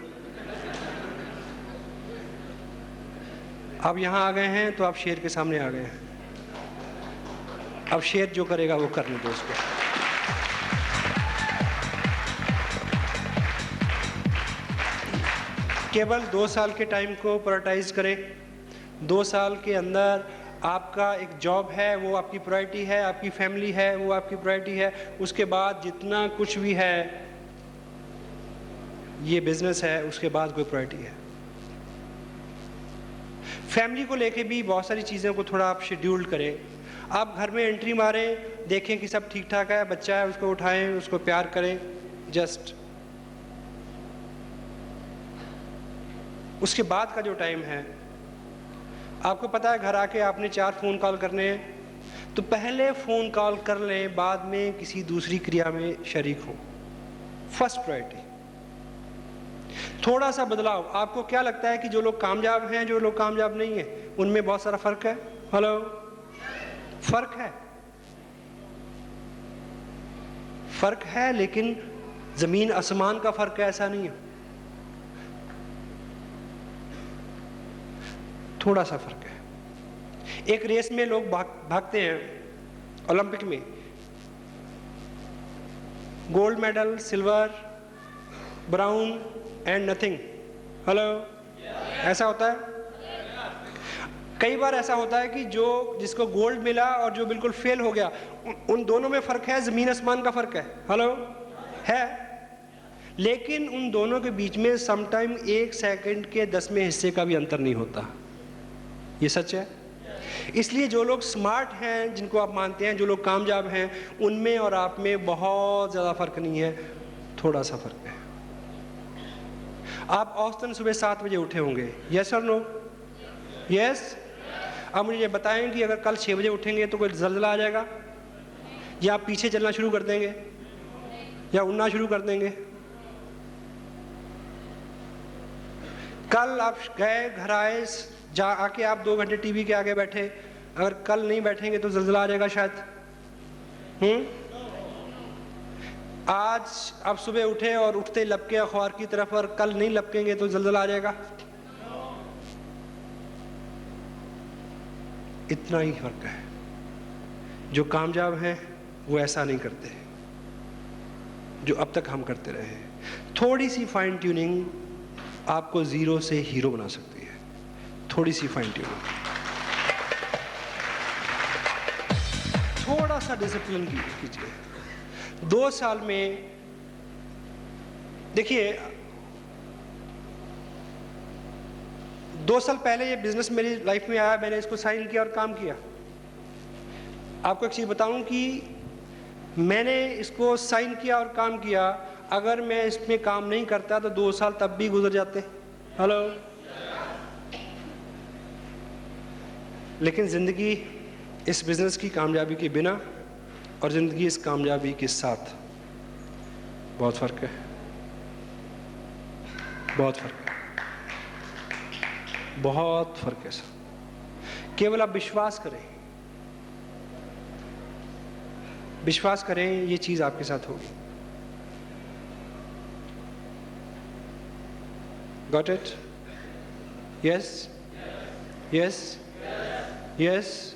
अब यहां आ गए हैं तो आप शेर के सामने आ गए हैं। अब शेर जो करेगा वो करने दो उसको। केवल 2 साल के टाइम को प्रायोरिटाइज करें। 2 साल के अंदर आपका एक जॉब है, वो आपकी प्रायोरिटी है। आपकी फैमिली है, वो आपकी प्रायोरिटी है। उसके बाद जितना कुछ भी है, ये बिजनेस है, उसके बाद कोई प्रायोरिटी है। फैमिली को लेके भी बहुत सारी चीज़ों को थोड़ा आप शेड्यूल्ड करें। आप घर में एंट्री मारें, देखें कि सब ठीक ठाक है, बच्चा है, उसको उठाएं, उसको प्यार करें। जस्ट उसके बाद का जो टाइम है, आपको पता है घर आके आपने 4 फ़ोन कॉल करने हैं, तो पहले फ़ोन कॉल कर लें, बाद में किसी दूसरी क्रिया में शरीक हो। First priority. थोड़ा सा बदलाव। आपको क्या लगता है कि जो लोग कामयाब हैं, जो लोग कामयाब नहीं हैं, उनमें बहुत सारा फर्क है? हेलो। फर्क है, फर्क है, लेकिन जमीन आसमान का फर्क है, ऐसा नहीं है। थोड़ा सा फर्क है। एक रेस में लोग भागते हैं, ओलंपिक में, gold medal, silver, brown and nothing. Hello. ऐसा होता है। कई बार ऐसा होता है कि जिसको गोल्ड मिला और जो बिल्कुल फेल हो गया, उन दोनों में फर्क है, जमीन आसमान का फर्क है। हेलो। है, लेकिन उन दोनों के बीच में समटाइम 1 सेकंड के 10वें हिस्से का भी अंतर नहीं होता। ये सच है। इसलिए जो लोग स्मार्ट हैं, जिनको आप मानते हैं, जो लोग कामयाब हैं, उनमें और आप में बहुत ज़्यादा फर्क नहीं है, थोड़ा सा फर्क है। आप औसतन सुबह 7 बजे उठे होंगे, यस और नो? यस। अब मुझे ये बताएं कि अगर कल 6 बजे उठेंगे तो कोई ज़लज़ला आ जाएगा, या आप पीछे चलना शुरू कर देंगे, या उड़ना शुरू कर देंगे? कल आप गए, घर आए, आके आप 2 घंटे टीवी के आगे बैठे, अगर कल नहीं बैठेंगे तो ज़लज़ला आ जाएगा शायद। आज आप सुबह उठे और उठते लपके अखबार की तरफ, और कल नहीं लपकेंगे तो ज़लज़ला आ जाएगा। इतना ही फर्क है। जो कामयाब हैं वो ऐसा नहीं करते जो अब तक हम करते रहे। थोड़ी सी फाइन ट्यूनिंग आपको ज़ीरो से हीरो बना सकती है। थोड़ी सी फाइन ट्यूनिंग, थोड़ा सा डिसिप्लिन कीजिए। 2 साल में देखिए, 2 साल पहले ये बिजनेस मेरी लाइफ में आया, मैंने इसको साइन किया और काम किया। आपको एक चीज़ बताऊं कि मैंने इसको साइन किया और काम किया, अगर मैं इसमें काम नहीं करता तो 2 साल तब भी गुजर जाते। हेलो। लेकिन ज़िंदगी इस बिज़नेस की कामयाबी के बिना और ज़िंदगी इस कामयाबी के साथ बहुत फ़र्क है, बहुत फ़र्क है, बहुत फ़र्क है सर। केवल आप विश्वास करें, विश्वास करें, ये चीज़ आपके साथ होगी। Got it? Yes? Yes? Yes?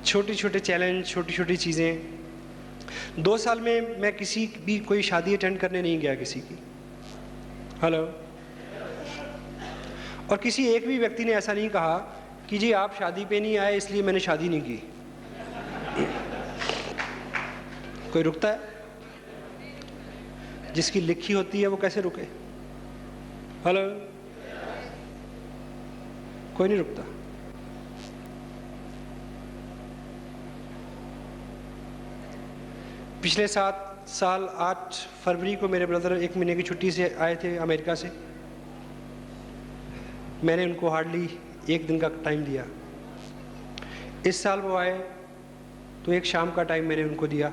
छोटी छोटे चैलेंज, छोटी छोटी चीज़ें। 2 साल में मैं किसी भी कोई शादी अटेंड करने नहीं गया किसी की। हेलो। और किसी एक भी व्यक्ति ने ऐसा नहीं कहा कि जी आप शादी पे नहीं आए इसलिए मैंने शादी नहीं की। कोई रुकता है? जिसकी लिखी होती है वो कैसे रुके? हेलो। कोई नहीं रुकता। पिछले 7 साल 8 फरवरी को मेरे ब्रदर 1 महीने की छुट्टी से आए थे अमेरिका से। मैंने उनको हार्डली 1 दिन का टाइम दिया। इस साल वो आए तो एक शाम का टाइम मैंने उनको दिया।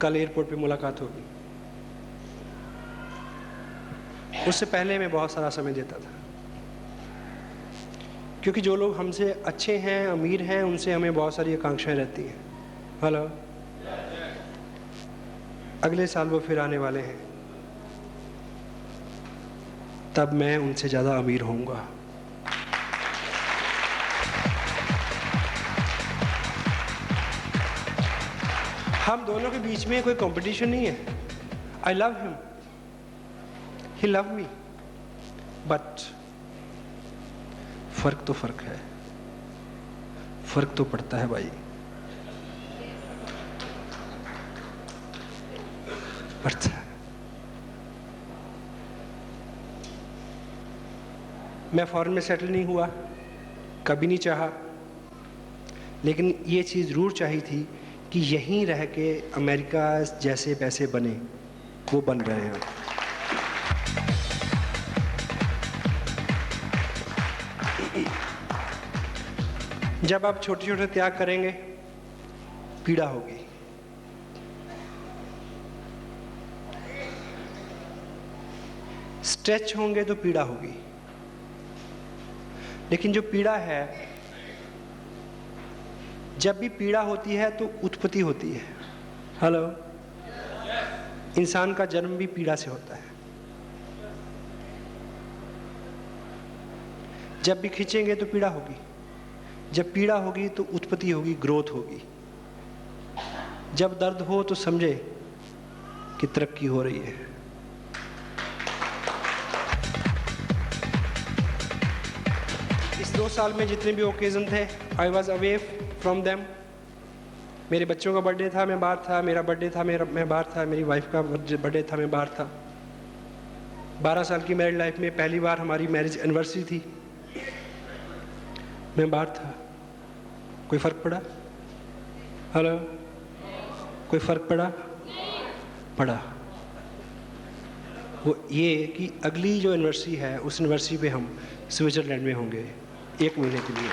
कल एयरपोर्ट पे मुलाकात होगी। उससे पहले मैं बहुत सारा समय देता था, क्योंकि जो लोग हमसे अच्छे हैं, अमीर हैं, उनसे हमें बहुत सारी आकांक्षाएं रहती हैं। हेलो। अगले साल वो फिर आने वाले हैं, तब मैं उनसे ज़्यादा अमीर होऊंगा। हम दोनों के बीच में कोई कंपटीशन नहीं है। I love him, he love me, but फर्क तो फर्क है, फर्क तो पड़ता है भाई, पड़ता है। मैं फॉरेन में सेटल नहीं हुआ, कभी नहीं चाहा, लेकिन ये चीज़ जरूर चाहिए थी कि यहीं रह के अमेरिका जैसे पैसे बने, वो बन रहे हैं। जब आप छोटे छोटे त्याग करेंगे, पीड़ा होगी। स्ट्रेच होंगे तो पीड़ा होगी, लेकिन जो पीड़ा है, जब भी पीड़ा होती है तो उत्पत्ति होती है। हेलो। इंसान का जन्म भी पीड़ा से होता है। जब भी खींचेंगे तो पीड़ा होगी, जब पीड़ा होगी तो उत्पत्ति होगी, ग्रोथ होगी। जब दर्द हो तो समझे कि तरक्की हो रही है। इस 2 साल में जितने भी ओकेजन थे, I was away from them. मेरे बच्चों का बर्थडे था, मैं बाहर था। मेरा बर्थडे था, मैं बाहर था। मेरी वाइफ का बर्थडे था, मैं बाहर था। 12 साल की मैरिड लाइफ में पहली बार हमारी मैरिज एनिवर्सरी थी, मैं बाहर था। कोई फ़र्क पड़ा? हेलो। कोई फ़र्क पड़ा? पड़ा। वो ये कि अगली जो एनिवर्सरी है, उस एनिवर्सरी पे हम स्विट्ज़रलैंड में होंगे 1 महीने के लिए।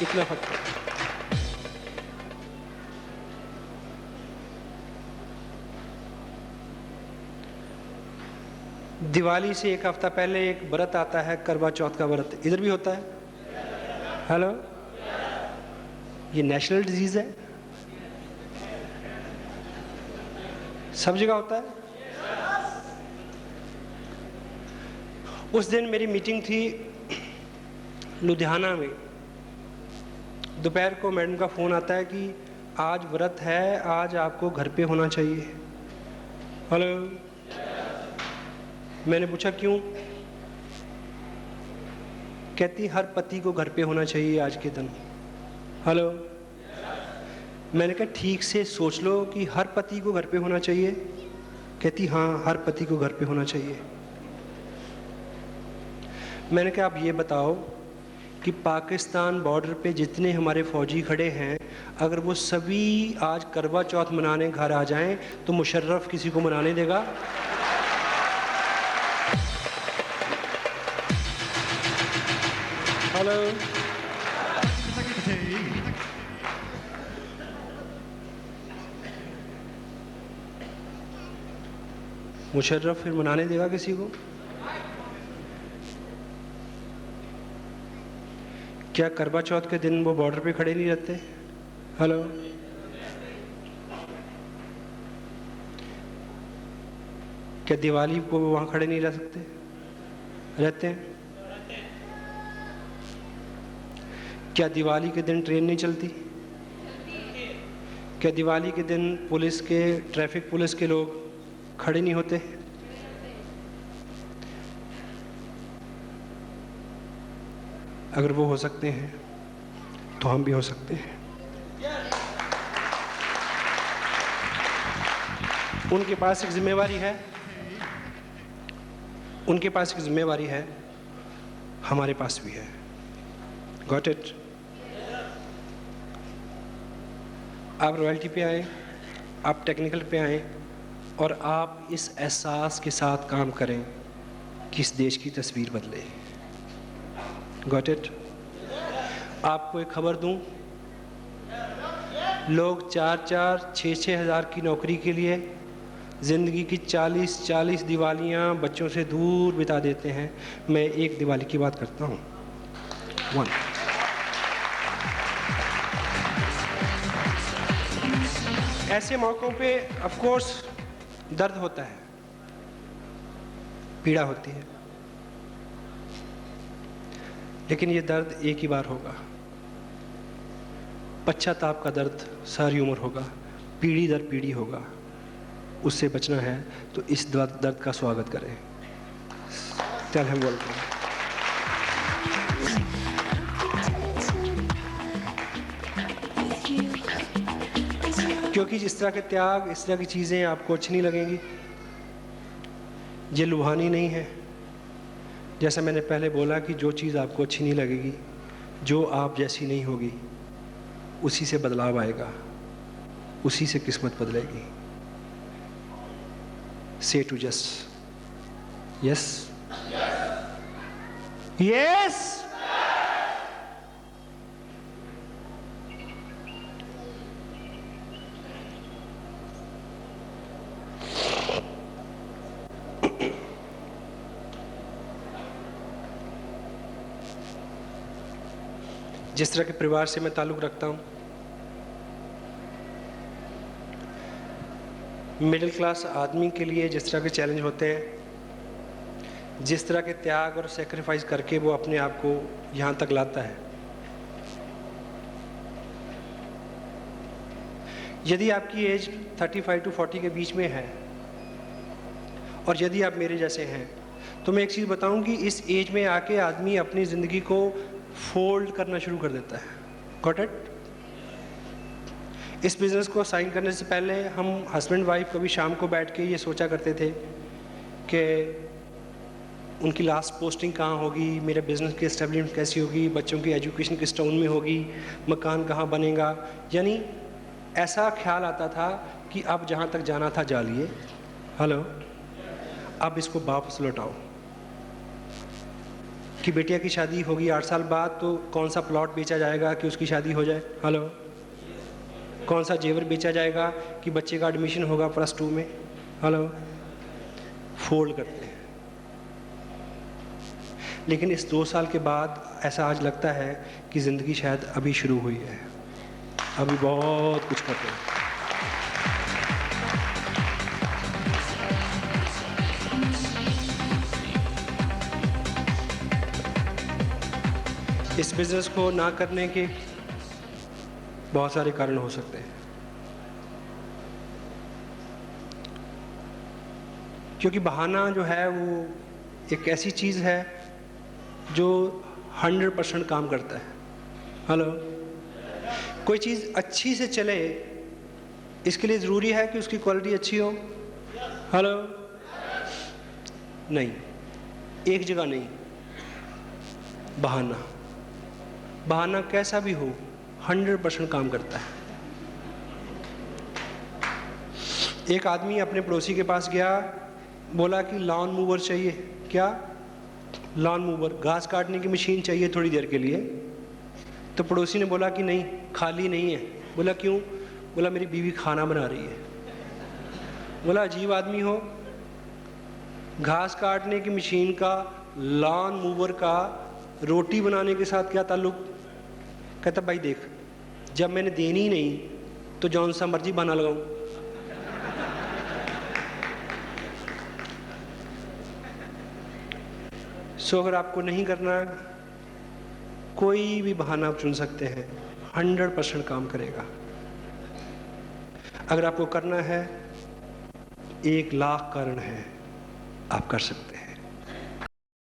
इतना फर्क है। दिवाली से 1 हफ्ता पहले एक व्रत आता है, करवा चौथ का व्रत। इधर भी होता है। हेलो। ये नेशनल डिजीज है, सब जगह होता है। उस दिन मेरी मीटिंग थी लुधियाना में। दोपहर को मैडम का फ़ोन आता है कि आज व्रत है, आज आपको घर पे होना चाहिए। हेलो। मैंने पूछा क्यों? कहती हर पति को घर पे होना चाहिए आज के दिन। हेलो। मैंने कहा ठीक से सोच लो कि हर पति को घर पे होना चाहिए। कहती हाँ, हर पति को घर पे होना चाहिए। मैंने कहा आप ये बताओ कि पाकिस्तान बॉर्डर पे जितने हमारे फौजी खड़े हैं, अगर वो सभी आज करवा चौथ मनाने घर आ जाएं तो मुशर्रफ किसी को मनाने देगा? हेलो, मुशर्रफ फिर मनाने देगा किसी को? क्या करवा चौथ के दिन वो बॉर्डर पे खड़े नहीं रहते? हेलो, क्या दिवाली को वहां खड़े नहीं रह सकते? रहते हैं। क्या दिवाली के दिन ट्रेन नहीं चलती? क्या दिवाली के दिन पुलिस के, ट्रैफिक पुलिस के लोग खड़े नहीं होते? अगर वो हो सकते हैं तो हम भी हो सकते हैं। उनके पास एक जिम्मेवारी है, उनके पास एक जिम्मेवारी है, हमारे पास भी है। Got it? आप रॉयल्टी पे आए, आप टेक्निकल पे आए और आप इस एहसास के साथ काम करें कि इस देश की तस्वीर बदले। Got it? आपको एक खबर दूं, लोग 4-4, 6-6 हज़ार की नौकरी के लिए ज़िंदगी की 40-40 दिवालियां बच्चों से दूर बिता देते हैं। मैं एक दिवाली की बात करता हूं, 1। ऐसे मौक़ों पे ऑफ कोर्स दर्द होता है, पीड़ा होती है, लेकिन ये दर्द एक ही बार होगा। पश्चाताप का दर्द सारी उम्र होगा, पीढ़ी दर पीढ़ी होगा। उससे बचना है तो इस दर्द का स्वागत करें। Tell him welcome. क्योंकि इस तरह के त्याग, इस तरह की चीज़ें आपको अच्छी नहीं लगेंगी, ये लुभानी नहीं है। जैसा मैंने पहले बोला कि जो चीज़ आपको अच्छी नहीं लगेगी, जो आप जैसी नहीं होगी, उसी से बदलाव आएगा, उसी से किस्मत बदलेगी। Say to just yes, yes. जिस तरह के परिवार से मैं ताल्लुक़ रखता हूँ, मिडिल क्लास आदमी के लिए जिस तरह के चैलेंज होते हैं, जिस तरह के त्याग और सेक्रीफाइस करके वो अपने आप को यहाँ तक लाता है, यदि आपकी एज 35 to 40 के बीच में है और यदि आप मेरे जैसे हैं, तो मैं एक चीज़ बताऊं कि इस एज में आके आदमी अपनी ज़िंदगी को फोल्ड करना शुरू कर देता है। Got it? इस बिज़नेस को साइन करने से पहले हम हस्बैंड वाइफ कभी शाम को बैठ के ये सोचा करते थे कि उनकी लास्ट पोस्टिंग कहाँ होगी, मेरे बिज़नेस की एस्टेब्लिशमेंट कैसी होगी, बच्चों की एजुकेशन किस टाउन में होगी, मकान कहाँ बनेगा। यानी ऐसा ख्याल आता था कि अब जहाँ तक जाना था जा लिए। हेलो, अब इसको वापस लौटाओ कि बेटिया की शादी होगी 8 साल बाद, तो कौन सा प्लॉट बेचा जाएगा कि उसकी शादी हो जाए। हेलो, कौन सा जेवर बेचा जाएगा कि बच्चे का एडमिशन होगा +2 में। हेलो, फोल्ड करते हैं। लेकिन इस 2 साल के बाद ऐसा आज लगता है कि ज़िंदगी शायद अभी शुरू हुई है, अभी बहुत कुछ करते हैं। इस बिज़नेस को ना करने के बहुत सारे कारण हो सकते हैं, क्योंकि बहाना जो है वो एक ऐसी चीज़ है जो 100% काम करता है। हेलो, कोई चीज़ अच्छी से चले इसके लिए ज़रूरी है कि उसकी क्वालिटी अच्छी हो। हेलो, नहीं, एक जगह नहीं। बहाना, बहाना कैसा भी हो 100% काम करता है। एक आदमी अपने पड़ोसी के पास गया, बोला कि लॉन मूवर चाहिए। क्या? लॉन मूवर, घास काटने की मशीन चाहिए थोड़ी देर के लिए। तो पड़ोसी ने बोला कि नहीं, खाली नहीं है। बोला क्यों? बोला मेरी बीवी खाना बना रही है। बोला अजीब आदमी हो, घास काटने की मशीन का, लॉन मूवर का रोटी बनाने के साथ क्या ताल्लुक? कहता भाई देख, जब मैंने देनी ही नहीं तो जौन सा मर्जी बहाना लगाऊं। सो अगर आपको नहीं करना, कोई भी बहाना आप चुन सकते हैं, 100% काम करेगा। अगर आपको करना है, 1 लाख कारण है, आप कर सकते हैं।